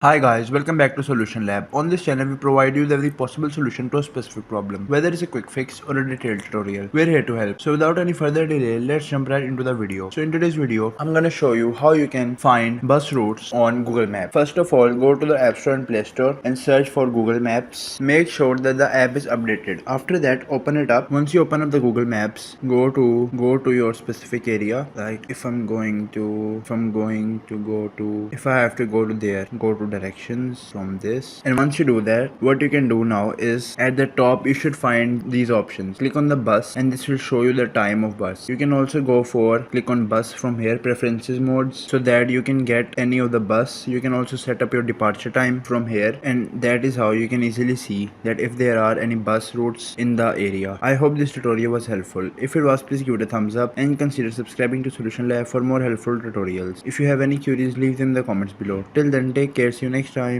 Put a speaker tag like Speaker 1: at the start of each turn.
Speaker 1: Hi guys, welcome back to Solution Lab. On this channel, we provide you with every possible solution to a specific problem. Whether it's a quick fix or a detailed tutorial, we're here to help. So without any further delay, let's jump right into the video. So in today's video, I'm gonna show you how you can find bus routes on Google Maps. First of all, go to the App Store and Play Store and search for Google Maps. Make sure that the app is updated. After that, open it up. Once you open up the Google Maps, go to your specific area. Like if I have to go to there, go to directions from this, and once you do that, what you can do now is at the top you should find these options. Click on the bus and this will show you the time of bus. You can also go for click on bus from here, preferences modes, so that you can get any of the bus. You can also set up your departure time from here, and that is how you can easily see that if there are any bus routes in the area. I hope this tutorial was helpful. If it was, please give it a thumbs up and consider subscribing to Solution Lab for more helpful tutorials. If you have any queries, leave them in the comments below. Till then, take care. See you next time.